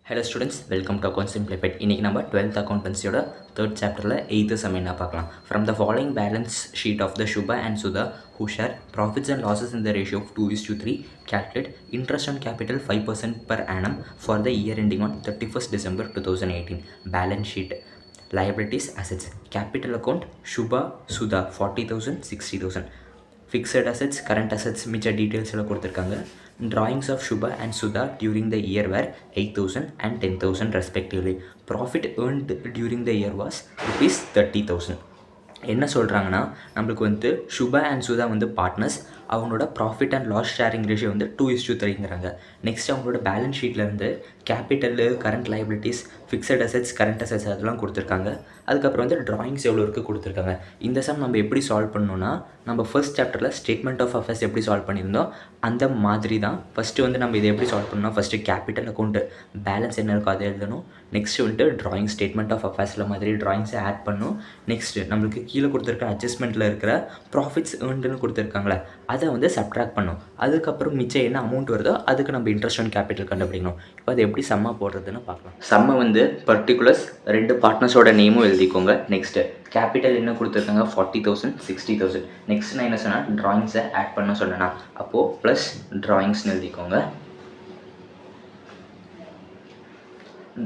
Hello students, welcome to Accounts Simplified. இன்னைக்கு நம்ம 12th accountancyயோட 3rd chapterல 8th sum என்ன பார்க்கலாம். From the following balance sheet of the Shubha and Sudha who share profits and losses in the ratio of 2:3, calculate interest on capital 5% per annum for the year ending on 31st December 2018. Balance sheet. Liabilities, assets. Capital account Shubha, Sudha 40,000, 60,000. Fixed assets, current assets மிச்ச details எல்லாம் கொடுத்துருக்காங்க. Drawings of Shubha and Sudha during the year were 8,000 and 10,000 respectively. Profit earned during the year was rupees 30,000. என்ன சொல்கிறாங்கன்னா நம்மளுக்கு வந்து Subha and Sudha வந்து partners, அவங்களோட profit and loss sharing ratio வந்து 2:3ங்கிறாங்க. நெக்ஸ்ட் அவங்களோட பேலன்ஸ் ஷீட்டில் வந்து capital, current liabilities, fixed assets, current assets அதெல்லாம் கொடுத்துருக்காங்க. அதுக்கப்புறம் வந்து ட்ராயிங்ஸ் எவ்வளோ இருக்குது கொடுத்துருக்காங்க. இந்த சம் நம்ம எப்படி சால்வ் பண்ணணும்னா, நம்ம ஃபர்ஸ்ட் சாப்டரில் ஸ்டேட்மெண்ட் ஆஃப் அஃபேர்ஸ் எப்படி சால்வ் பண்ணியிருந்தோம் அந்த மாதிரி தான். ஃபஸ்ட்டு வந்து நம்ம இதை எப்படி சால்வ் பண்ணணும், ஃபஸ்ட்டு கேபிட்டல் அக்கௌண்ட்டு பேலன்ஸ் என்ன இருக்கோ அதை எழுதணும். நெக்ஸ்ட்டு வந்துட்டு ட்ராயிங் ஸ்டேட்மெண்ட் ஆஃப் அஃபேர்ஸில் மாதிரி ட்ராயிங்ஸை ஆட் பண்ணணும். நெக்ஸ்ட்டு நம்மளுக்கு கீழே கொடுத்துருக்க அட்ஜஸ்ட்மெண்ட்டில் இருக்கிற ப்ராஃபிட்ஸ் ஏர்ன்டுன்னு கொடுத்துருக்காங்களே அதை வந்து சப்ட்ராக்ட் பண்ணணும். அதுக்கப்புறம் மிச்சம் என்ன அமௌண்ட் வருதோ அதுக்கு நம்ம இன்ட்ரெஸ்ட் ஆன் கேபிட்டல் கண்டுபிடிக்கணும். இப்போ அது எப்படி சம்மா போடுறதுன்னு பார்க்கலாம். சம்மை வந்து பர்டிகுலர்ஸ் 2 பார்ட்னர்ஸோட நேமும் எழுதிக்கோங்க. நெக்ஸ்ட்டு கேபிட்டல் என்ன கொடுத்துருக்காங்க 40,000, 60,000. நெக்ஸ்ட் நான் என்ன சொன்னால் ட்ராயிங்ஸை ஆட் பண்ண சொன்னேன்னா அப்போது ப்ளஸ் ட்ராயிங்ஸ்னு எழுதிக்கோங்க.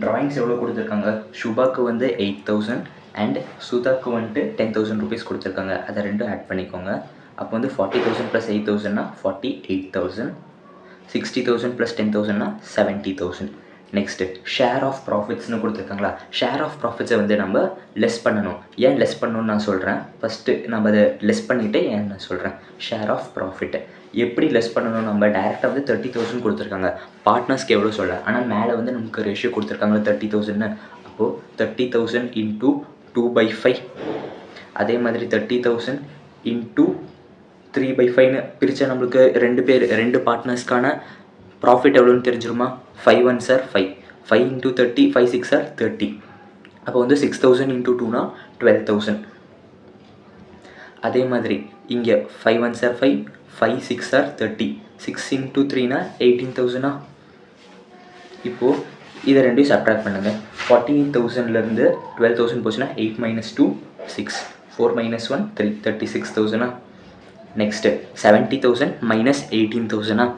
ட்ராயிங்ஸ் எவ்வளோ கொடுத்துருக்காங்க, சுபாக்கு வந்து 8,000 அண்ட் சுதாக்கு வந்துட்டு 10,000 ருபீஸ் கொடுத்துருக்காங்க. அதை ரெண்டும் ஆட் பண்ணிக்கோங்க. அப்போ வந்து 40,000 + 8,000னா 48,000, 60,000 + 10,000னா 70,000. நெக்ஸ்ட்டு ஷேர் ஆஃப் ப்ராஃபிட்ஸ்னு கொடுத்துருக்காங்களா, ஷேர் ஆஃப் ப்ராஃபிட்ஸை வந்து நம்ம லெஸ் பண்ணணும். ஏன் லெஸ் பண்ணணும்னு நான் சொல்கிறேன். ஃபஸ்ட்டு நம்ம அதை லெஸ் பண்ணிவிட்டு ஏன் நான் சொல்கிறேன். ஷேர் ஆஃப் ப்ராஃபிட் எப்படி லெஸ் பண்ணணும், நம்ம டேரெக்டாக வந்து 30,000 கொடுத்துருக்காங்க. பார்ட்னர்ஸ்க்கு எவ்வளோ சொல்ல, ஆனால் மேலே வந்து நமக்கு ரேஷியோ கொடுத்துருக்காங்க 30,000ன்னு. அப்போது 30,000 × 2/5, அதே மாதிரி 30,000 × 3/5ன்னு பிரித்தா நம்மளுக்கு 2 பார்ட்னர்ஸ்க்கான ப்ராஃபிட் எவ்வளோன்னு தெரிஞ்சிருமா. 5 1s are 5, 5 × 30, 5 6 are 30. அப்போ வந்து 6,000 × 2னா 12,000. அதே மாதிரி இங்கே 5 1s are 5, 5 6 are 30, 6 × 3னா 18,000. இப்போது இதை ரெண்டையும் சப்ட்ராக்ட் பண்ணுங்கள். 48,000லேருந்து 12,000 போச்சுன்னா 8 - 2 6, 4 - 1 3, 36,000. நெக்ஸ்ட்டு 70,000 - 18,000.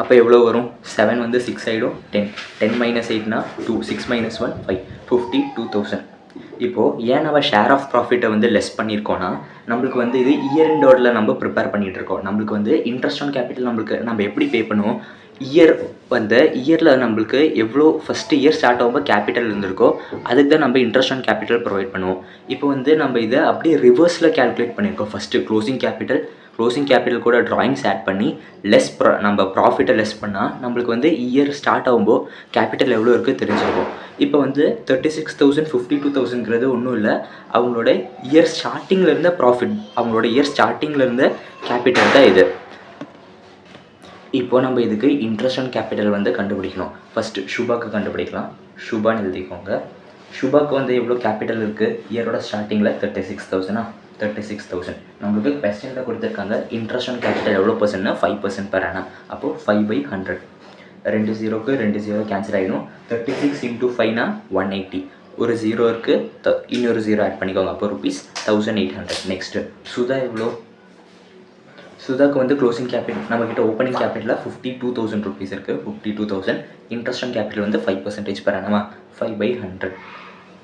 அப்போ எவ்வளோ வரும், 7 வந்து 6 ஆகிடும், 10 10 - 8னா 2, 6 - 1 5, 52,000. இப்போது ஏன் நம்ம ஷேர் ஆஃப் ப்ராஃபிட்டை வந்து லெஸ் பண்ணியிருக்கோன்னா, நம்மளுக்கு வந்து இது இயர் எண்டோடில் நம்ம ப்ரிப்பேர் பண்ணிகிட்டு இருக்கோம். நம்மளுக்கு வந்து இன்ட்ரெஸ்ட் ஆன் கேபிட்டல் நம்ம எப்படி பே பண்ணுவோம், இயரில் நம்மளுக்கு எவ்வளோ ஃபஸ்ட்டு இயர் ஸ்டார்ட் ஆகும்போது கேபிட்டல் இருந்திருக்கோ அதுக்கு தான் நம்ம இன்ட்ரெஸ்ட் ஆன் கேபிட்டல் ப்ரொவைட் பண்ணுவோம். இப்போ வந்து நம்ம இதை அப்படியே ரிவர்ஸில் கேல்குலேட் பண்ணியிருக்கோம். ஃபஸ்ட்டு க்ளோசிங் கேபிட்டல் கூட ட்ராயிங்ஸ் ஆட் பண்ணி நம்ம ப்ராஃபிட்டை லெஸ் பண்ணால் நம்மளுக்கு வந்து இயர் ஸ்டார்ட் ஆகும்போது கேபிட்டல் எவ்வளோ இருக்குது தெரிஞ்சிருக்கும். இப்போ வந்து 36,000 52,000ங்கிறது ஒன்றும் இல்லை, அவங்களோட இயர் ஸ்டார்டிங்கில் இருந்த ப்ராஃபிட், அவங்களோட இயர் ஸ்டார்டிங்கில் இருந்த கேபிட்டல் தான் இது. இப்போது நம்ம இதுக்கு இன்ட்ரெஸ்ட் ஆன் கேபிட்டல் வந்து கண்டுபிடிக்கணும். ஃபஸ்ட்டு சுபாக்கு கண்டுபிடிக்கலாம். சுபான்னு எழுதிக்கோங்க. சுபாக்கு வந்து எவ்வளோ கேபிட்டல் இருக்குது இயரோட ஸ்டார்டிங்கில் 36,000. நம்மளுக்கு கொஸ்டினில் கொடுத்துருக்காங்க இன்ட்ரெஸ்ட் ஆன் கேபிட்டல் எவ்வளோ பர்சன்ட்னா 5% per annum. அப்போது 5/100, 2 0க்கு 2 0 கேன்சல் ஆகிடும். 36 × 5னா 180, ஒரு 0 இருக்குது, இன்னொரு 0 ஆட் பண்ணிக்கோங்க. அப்போ ₹1,800. நெக்ஸ்ட்டு சுதா எவ்வளோ, சுதாக்கு வந்து க்ளோசிங் கேபிட்டல் நம்மக்கிட்ட ஓப்பனிங் கேபிட்டலில் 52,000 ருபீஸ் இருக்குது. 52,000 இன்ட்ரெஸ்ட் ஆன் கேபிட்டல் வந்து 5% per annum. 5/100,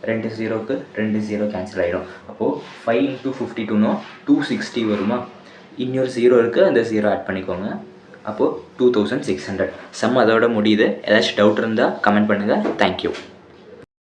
2 0க்கு 2 0 கேன்சல் ஆகிடும். அப்போது 5 × 52னா 260 வருமா. இன்னொரு 0 இருக்குது, அந்த 0 ஆட் பண்ணிக்கோங்க. அப்போது 2,600. சம் அதோட முடியுது. ஏதாச்சும் டவுட் இருந்தால் கமெண்ட் பண்ணுங்கள். தேங்க்யூ.